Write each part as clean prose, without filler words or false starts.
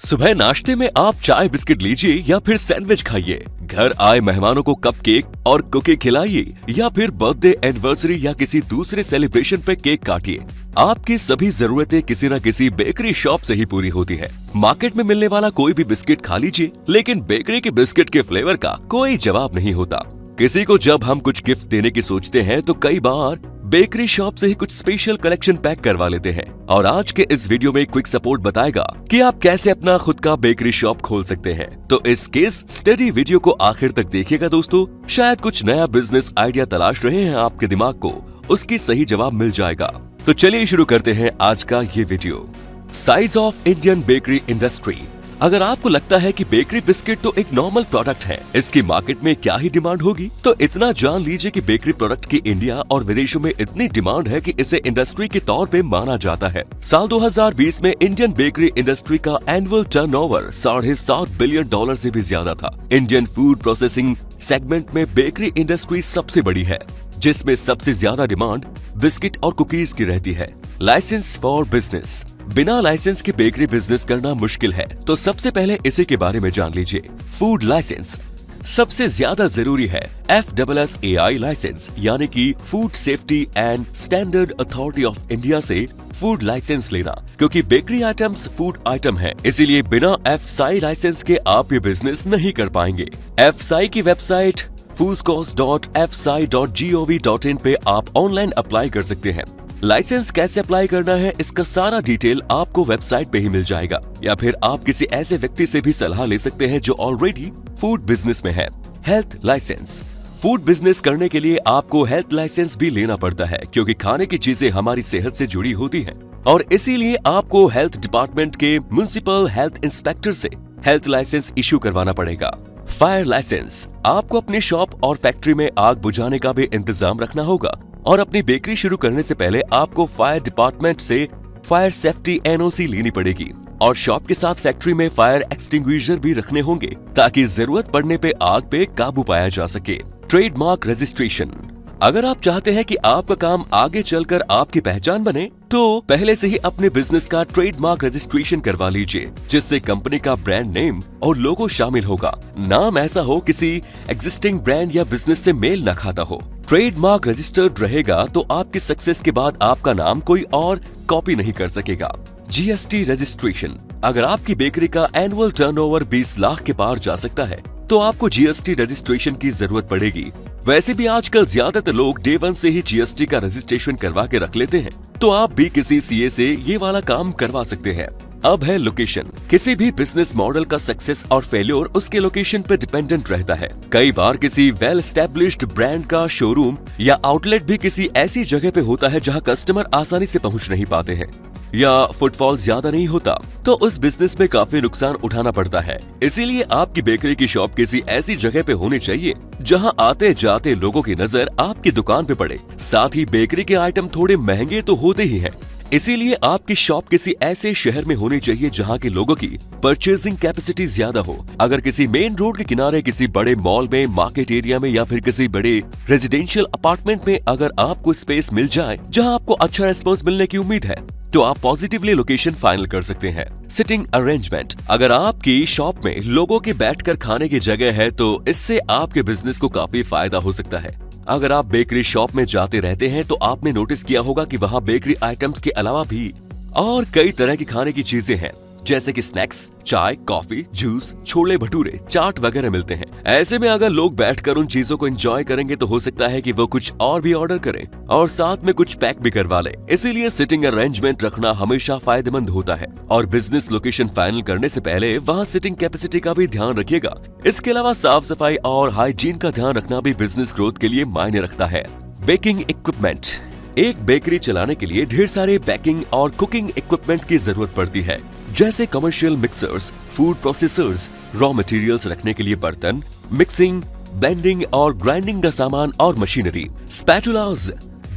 सुबह नाश्ते में आप चाय बिस्किट लीजिए या फिर सैंडविच खाइए, घर आए मेहमानों को कपकेक और कुकी खिलाइए या फिर बर्थडे एनिवर्सरी या किसी दूसरे सेलिब्रेशन पे केक काटिए। आपकी सभी जरूरतें किसी न किसी बेकरी शॉप से ही पूरी होती है। मार्केट में मिलने वाला कोई भी बिस्किट खा लीजिए, लेकिन बेकरी के बिस्किट के फ्लेवर का कोई जवाब नहीं होता। किसी को जब हम कुछ गिफ्ट देने की सोचते हैं तो कई बार बेकरी शॉप से ही कुछ स्पेशल कलेक्शन पैक करवा लेते हैं। और आज के इस वीडियो में क्विक सपोर्ट बताएगा कि आप कैसे अपना खुद का बेकरी शॉप खोल सकते हैं। तो इस केस स्टडी वीडियो को आखिर तक देखिएगा दोस्तों, शायद कुछ नया बिजनेस आइडिया तलाश रहे हैं आपके दिमाग को, उसकी सही जवाब मिल जाएगा। तो चलिए शुरू करते हैं आज का ये video. Size of Indian bakery industry. अगर आपको लगता है कि बेकरी बिस्किट तो एक नॉर्मल प्रोडक्ट है, इसकी मार्केट में क्या ही डिमांड होगी, तो इतना जान लीजिए कि बेकरी प्रोडक्ट की इंडिया और विदेशों में इतनी डिमांड है कि इसे इंडस्ट्री के तौर पे माना जाता है। साल 2020 में इंडियन बेकरी इंडस्ट्री का एनुअल टर्नओवर $7.5 बिलियन से भी ज्यादा था। इंडियन फूड प्रोसेसिंग सेगमेंट में बेकरी इंडस्ट्री सबसे बड़ी है, जिसमें सबसे ज्यादा डिमांड बिस्किट और कुकीज की रहती है। License for business. बिना लाइसेंस के बेकरी बिजनेस करना मुश्किल है, तो सबसे पहले इसी के बारे में जान लीजिए। फूड लाइसेंस सबसे ज्यादा जरूरी है। FSSAI लाइसेंस यानी कि food safety and standard authority of India से फूड लाइसेंस लेना, क्योंकि बेकरी आइटम्स फूड आइटम है, इसीलिए बिना FSSAI लाइसेंस के आप ये बिजनेस नहीं कर पाएंगे। FSSAI की वेबसाइट foodcos.fsai.gov.in पे आप ऑनलाइन अप्लाई कर सकते हैं। लाइसेंस कैसे अप्लाई करना है, इसका सारा डिटेल आपको वेबसाइट पे ही मिल जाएगा, या फिर आप किसी ऐसे व्यक्ति से भी सलाह ले सकते हैं जो ऑलरेडी फूड बिजनेस में है। Health licence. फूड बिजनेस करने के लिए आपको हेल्थ लाइसेंस भी लेना पड़ता है, क्योंकि खाने की चीजें हमारी सेहत से जुड़ी होती हैं, और इसीलिए आपको हेल्थ डिपार्टमेंट के म्युनिसिपल हेल्थ इंस्पेक्टर से हेल्थ लाइसेंस इश्यू करवाना पड़ेगा। Fire license. आपको अपनी शॉप और फैक्ट्री में आग बुझाने का भी इंतजाम रखना होगा, और अपनी बेकरी शुरू करने से पहले आपको फायर डिपार्टमेंट से फायर सेफ्टी NOC लेनी पड़ेगी, और शॉप के साथ फैक्ट्री में फायर एक्सटिंग्विशर भी रखने होंगे, ताकि जरूरत पड़ने पे आग पे काबू पाया जा सके। Trademark registration. अगर आप चाहते हैं कि आपका काम आगे चलकर आपकी पहचान बने, तो पहले से ही अपने बिजनेस का ट्रेडमार्क रजिस्ट्रेशन करवा लीजिए, जिससे कंपनी का ब्रांड नेम और लोगो शामिल होगा। नाम ऐसा हो किसी एग्जिस्टिंग ब्रांड या बिजनेस से मेल न खाता हो। ट्रेडमार्क रजिस्टर्ड रहेगा तो आपकी सक्सेस के बाद आपका नाम कोई और कॉपी नहीं कर सकेगा। GST registration. अगर आपकी बेकरी का एनुअल टर्नओवर 20 लाख के पार जा सकता है, तो आपको GST रजिस्ट्रेशन की जरूरत पड़ेगी। वैसे भी आजकल ज्यादातर लोग डे 1 से ही GST का रजिस्ट्रेशन करवा के रख लेते हैं, तो आप भी किसी CA से ये वाला काम करवा सकते हैं। अब है लोकेशन। किसी भी बिजनेस मॉडल का सक्सेस और फेल्योर उसके लोकेशन पर डिपेंडेंट रहता है। कई बार किसी वेल एस्टेब्लिश्ड ब्रांड का शोरूम या आउटलेट भी किसी ऐसी जगह पे होता है जहां कस्टमर आसानी से पहुंच नहीं पाते हैं, या फुटफॉल ज्यादा नहीं होता, तो उस बिजनेस में काफी नुकसान उठाना पड़ता है। इसीलिए आपकी बेकरी की शॉप किसी ऐसी जगह पे होनी चाहिए जहां आते जाते लोगों की नजर आपकी दुकान पे पड़े। साथ ही बेकरी के आइटम थोड़े महंगे तो होते ही हैं, इसीलिए आपकी शॉप किसी ऐसे शहर में होनी चाहिए जहां के लोगों की परचेजिंग कैपेसिटी ज्यादा हो। अगर किसी मेन रोड के किनारे, किसी बड़े मॉल में, मार्केट एरिया में, या फिर किसी बड़े रेजिडेंशियल अपार्टमेंट में अगर आपको स्पेस मिल जाए जहां आपको अच्छा रिस्पॉन्स मिलने की उम्मीद है, तो आप पॉजिटिवली लोकेशन फाइनल कर सकते हैं। Sitting arrangement. अगर आपकी शॉप में लोगों के बैठकर खाने की जगह है, तो इससे आपके बिजनेस को काफी फायदा हो सकता है। अगर आप बेकरी शॉप में जाते रहते हैं, तो आपने नोटिस किया होगा कि वहाँ बेकरी आइटम्स के अलावा भी और कई तरह की खाने की चीजें हैं, जैसे कि स्नैक्स, चाय, कॉफी, जूस, छोले भटूरे, चाट वगैरह मिलते हैं। ऐसे में अगर लोग बैठकर उन चीजों को एंजॉय करेंगे, तो हो सकता है कि वो कुछ और भी ऑर्डर करें और साथ में कुछ पैक भी करवा लें। इसीलिए सिटिंग अरेंजमेंट रखना हमेशा फायदेमंद होता है, और बिजनेस लोकेशन फाइनल करने से पहले वहाँ सिटिंग कैपेसिटी का भी ध्यान रखिएगा। इसके अलावा साफ सफाई और हाइजीन का ध्यान रखना भी बिजनेस ग्रोथ के लिए मायने रखता है। Baking equipment. एक बेकरी चलाने के लिए ढेर सारे बेकिंग और कुकिंग इक्विपमेंट की जरूरत पड़ती है, जैसे commercial mixers, food processors, raw materials रखने के लिए बर्तन, मिक्सिंग, ब्लेंडिंग और ग्राइंडिंग का सामान और मशीनरी, स्पैटुलास,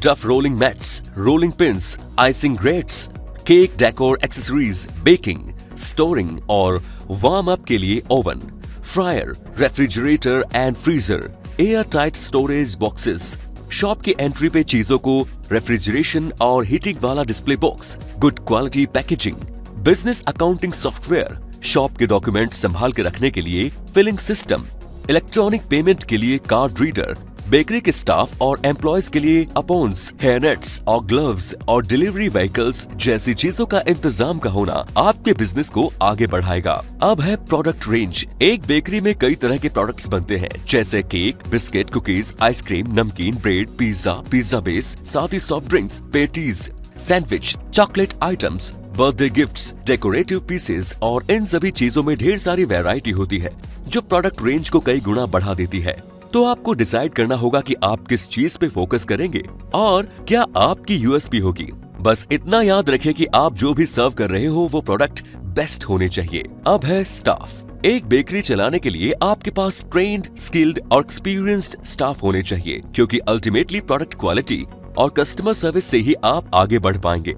डफ rolling mats, rolling pins, icing greats, cake decor accessories, baking, storing और वार्म अप के लिए oven, fryer, refrigerator and freezer, air tight storage boxes. Shop की एंट्री पे चीजों को रेफ्रिजरेशन और हीटिंग वाला display box, good quality packaging, business accounting software, shop के डॉक्यूमेंट संभाल के रखने के लिए फिलिंग सिस्टम, इलेक्ट्रॉनिक पेमेंट के लिए कार्ड रीडर, बेकरी के स्टाफ और एम्प्लॉयज के लिए अपोन्स, हेयर नेट्स और ग्लव्स और डिलीवरी व्हीकल्स जैसी चीजों का इंतजाम का होना आपके बिजनेस को आगे बढ़ाएगा। अब है प्रोडक्ट रेंज। एक बेकरी में कई तरह के प्रोडक्ट्स बनते हैं, जैसे केक, बिस्किट, कुकीज, आइसक्रीम, नमकीन, ब्रेड, पिज्जा बेस, साथ ही soft drinks, patties, sandwich, chocolate items, birthday gifts, decorative pieces और इन सभी चीजों में ढेर सारी वैरायटी होती है जो प्रोडक्ट रेंज को कई गुना बढ़ा देती है। तो आपको डिसाइड करना होगा कि आप किस चीज पे फोकस करेंगे और क्या आपकी यूएसपी होगी। बस इतना याद रखें कि आप जो भी सर्व कर रहे हो वो प्रोडक्ट बेस्ट होने चाहिए। अब है स्टाफ। एक बेकरी चलाने के लिए आपके पास ट्रेन्ड, स्किल्ड और एक्सपीरियंस्ड स्टाफ होने चाहिए, क्योंकि अल्टीमेटली प्रोडक्ट क्वालिटी और कस्टमर सर्विस से ही आप आगे बढ़ पाएंगे।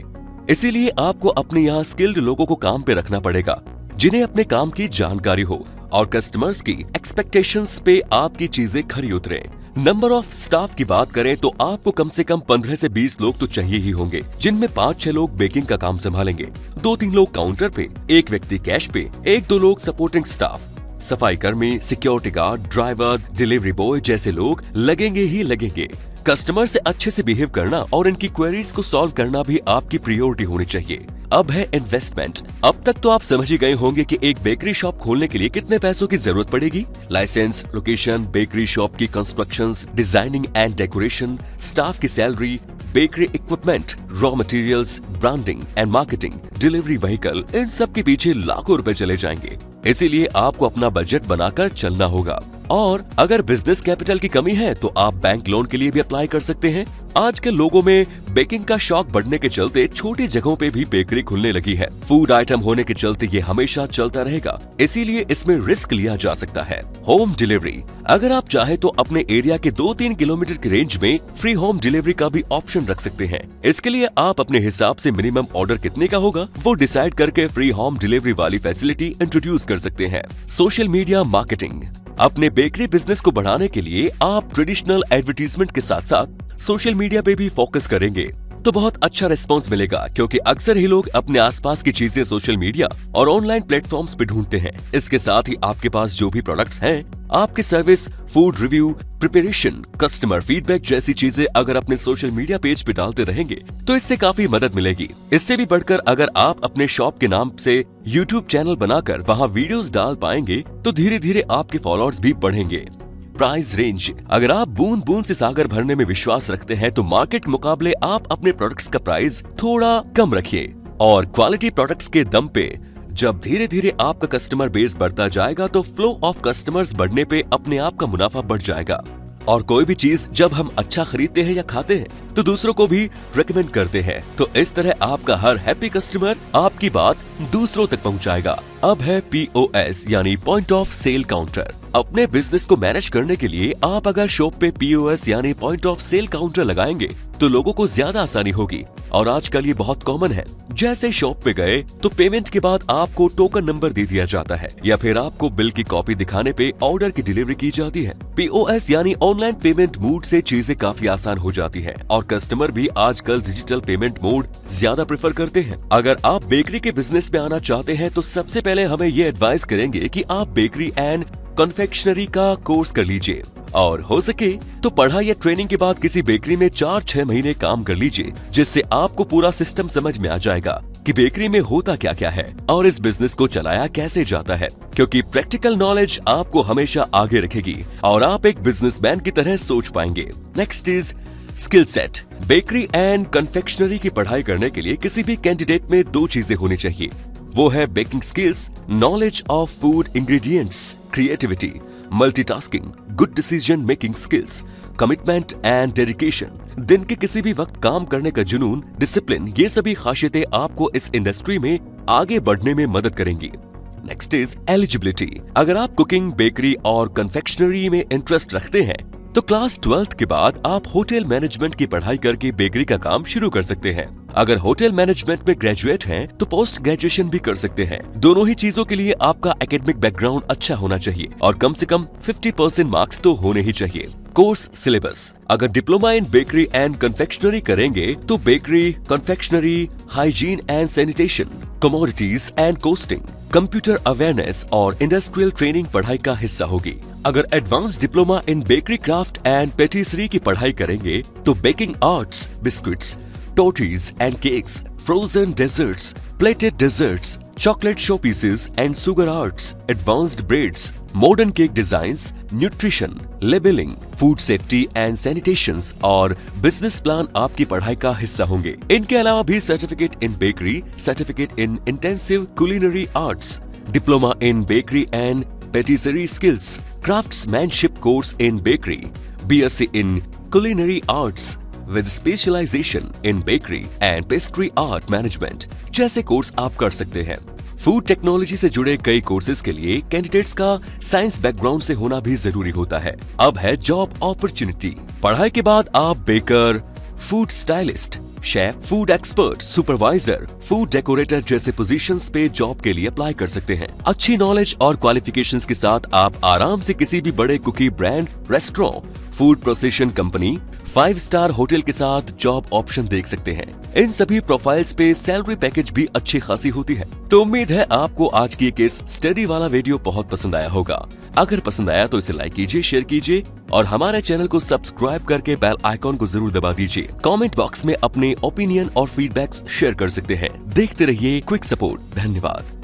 इसीलिए आपको अपने यहाँ स्किल्ड लोगों को काम पे रखना पड़ेगा, जिन्हें अपने काम की जानकारी हो और कस्टमर्स की एक्सपेक्टेशंस पे आपकी चीजें खरी उतरे। नंबर ऑफ स्टाफ की बात करें तो आपको कम से कम 15 से 20 लोग तो चाहिए ही होंगे, जिनमें 5-6 लोग बेकिंग का काम संभालेंगे, 2-3 लोग काउंटर पे, एक व्यक्ति कैश पे, 1-2 लोग सपोर्टिंग स्टाफ, सफाई कर्मी, security guard, driver, delivery boy जैसे लोग लगेंगे ही लगेंगे। कस्टमर से अच्छे से बिहेव करना और इनकी क्वेरीज को सॉल्व करना भी आपकी प्रायोरिटी होनी चाहिए। अब है इन्वेस्टमेंट। अब तक तो आप समझ ही गए होंगे कि एक बेकरी शॉप खोलने के लिए कितने पैसों की जरूरत पड़ेगी। लाइसेंस, लोकेशन, बेकरी शॉप की constructions, designing and decoration, staff की salary, bakery equipment, raw materials, branding and marketing, delivery vehicle, इन सब के पीछे लाखों रुपए चले जाएंगे। इसीलिए आपको अपना बजट बनाकर चलना होगा। और अगर बिजनेस कैपिटल की कमी है तो आप बैंक लोन के लिए भी अप्लाई कर सकते हैं। आजकल लोगों में बेकिंग का शौक बढ़ने के चलते छोटी जगहों पे भी बेकरी खुलने लगी है। फूड आइटम होने के चलते ये हमेशा चलता रहेगा, इसीलिए इसमें रिस्क लिया जा सकता है। Home delivery. अगर आप चाहे तो अपने एरिया के 2-3 किलोमीटर की रेंज में फ्री होम डिलीवरी का भी ऑप्शन रख सकते हैं। इसके लिए आप अपने हिसाब से मिनिमम ऑर्डर कितने का होगा वो डिसाइड करके फ्री होम डिलीवरी वाली फैसिलिटी इंट्रोड्यूस कर सकते हैं। Social media marketing. अपने बेकरी बिजनेस को बढ़ाने के लिए आप ट्रेडिशनल एडवर्टीजमेंट के साथ साथ सोशल मीडिया पे भी फोकस करेंगे तो बहुत अच्छा रिस्पॉन्स मिलेगा, क्योंकि अक्सर ही लोग अपने आसपास की चीजें सोशल मीडिया और ऑनलाइन प्लेटफॉर्म्स पे ढूंढते हैं। इसके साथ ही आपके पास जो भी प्रोडक्ट्स हैं, आपकी service, food review, preparation, customer feedback जैसी चीजें अगर अपने सोशल मीडिया पेज पे डालते रहेंगे तो इससे काफी मदद मिलेगी। इससे भी बढ़कर अगर आप अपने शॉप के नाम से यूट्यूब चैनल बनाकर वहाँ वीडियोस डाल पाएंगे तो धीरे धीरे आपके फॉलोअर्स भी बढ़ेंगे। Price range. अगर आप बूंद बूंद से सागर भरने में विश्वास रखते हैं तो मार्केट मुकाबले आप अपने प्रोडक्ट्स का प्राइस थोड़ा कम रखिए और क्वालिटी प्रोडक्ट्स के दम पे जब धीरे धीरे आपका कस्टमर बेस बढ़ता जाएगा तो फ्लो ऑफ कस्टमर्स बढ़ने पे अपने आप का मुनाफा बढ़ जाएगा। और कोई भी चीज जब हम अच्छा खरीदते हैं या खाते हैं तो दूसरों को भी रेकमेंड करते हैं, तो इस तरह आपका हर हैप्पी कस्टमर आपकी बात दूसरों तक पहुंचाएगा। अब है POS यानी पॉइंट ऑफ सेल काउंटर। अपने बिजनेस को मैनेज करने के लिए आप अगर शॉप पे POS यानी पॉइंट ऑफ सेल काउंटर लगाएंगे तो लोगों को ज्यादा आसानी होगी और आजकल ये बहुत कॉमन है। जैसे शॉप पे गए तो पेमेंट के बाद आपको टोकन नंबर दे दिया जाता है या फिर आपको बिल की कॉपी दिखाने पे ऑर्डर की डिलीवरी की जाती है। POS यानी ऑनलाइन पेमेंट मोड से चीजें काफी आसान हो जाती है और कस्टमर भी आजकल डिजिटल पेमेंट मोड ज्यादा प्रेफर करते हैं। अगर आप बेकरी के बिजनेस में आना चाहते हैं तो सबसे पहले हमें ये एडवाइस करेंगे कि आप बेकरी एंड कन्फेक्शनरी का कोर्स कर लीजिए और हो सके तो पढ़ाई या ट्रेनिंग के बाद किसी बेकरी में 4-6 महीने काम कर लीजिए, जिससे आपको पूरा सिस्टम समझ में आ जाएगा कि बेकरी में होता क्या क्या है और इस बिजनेस को चलाया कैसे जाता है, क्योंकि प्रैक्टिकल नॉलेज आपको हमेशा आगे रखेगी और आप एक बिजनेसमैन की तरह सोच पाएंगे। Next is skill set. Bakery and confectionery की पढ़ाई करने के लिए किसी भी कैंडिडेट में 2 चीजें होनी चाहिए, वो है baking skills, knowledge of food ingredients, creativity, multitasking, good decision making skills, commitment and dedication, दिन के किसी भी वक्त काम करने का जुनून, डिसिप्लिन, ये सभी खासियतें आपको इस इंडस्ट्री में आगे बढ़ने में मदद करेंगी। Next is eligibility. अगर आप कुकिंग, बेकरी और कन्फेक्शनरी में इंटरेस्ट रखते हैं तो क्लास 12th के बाद आप होटल मैनेजमेंट की पढ़ाई करके बेकरी का काम शुरू कर सकते हैं। अगर होटल मैनेजमेंट में ग्रेजुएट हैं तो पोस्ट ग्रेजुएशन भी कर सकते हैं। दोनों ही चीजों के लिए आपका एकेडमिक बैकग्राउंड अच्छा होना चाहिए और कम से कम 50% मार्क्स तो होने ही चाहिए। कोर्स सिलेबस, अगर diploma in bakery and confectionery करेंगे तो bakery, confectionery, hygiene and sanitation, commodities and costing, computer awareness और इंडस्ट्रियल ट्रेनिंग पढ़ाई का हिस्सा होगी। अगर advance diploma in bakery craft and पेटिसरी की पढ़ाई करेंगे तो baking arts, biscuits, torties and cakes, frozen desserts, plated desserts, chocolate showpieces and sugar arts, advanced breads, modern cake designs, nutrition, labeling, food safety and sanitations और business plan आपकी पढ़ाई का हिस्सा होंगे। इनके अलावा भी certificate in bakery, certificate in intensive culinary arts, diploma in bakery and पेटिसरी skills, craftsmanship course in bakery, BSc in culinary arts with specialization in bakery and pastry art management जैसे course आप कर सकते हैं। फूड टेक्नोलॉजी से जुड़े कई courses के लिए कैंडिडेट्स का साइंस बैकग्राउंड से होना भी जरूरी होता है। अब है जॉब अपॉर्चुनिटी। पढ़ाई के बाद आप baker, food stylist, chef, food expert, supervisor, food decorator जैसे पोजीशंस पे जॉब के लिए अप्लाई कर सकते हैं। अच्छी नॉलेज और क्वालिफिकेशंस के साथ आप आराम से किसी भी बड़े cookie brand, restaurant, food processing company, 5 star hotel के साथ जॉब ऑप्शन देख सकते हैं। इन सभी प्रोफाइल्स पे सैलरी पैकेज भी अच्छी खासी होती है। तो उम्मीद है आपको आज की केस स्टडी वाला वीडियो बहुत पसंद आया होगा। अगर पसंद आया तो इसे लाइक कीजिए, शेयर कीजिए और हमारे चैनल को सब्सक्राइब करके बेल आइकॉन को जरूर दबा दीजिए। कमेंट बॉक्स में अपने ओपिनियन और फीडबैक्स शेयर कर सकते हैं। देखते रहिए क्विक सपोर्ट। धन्यवाद।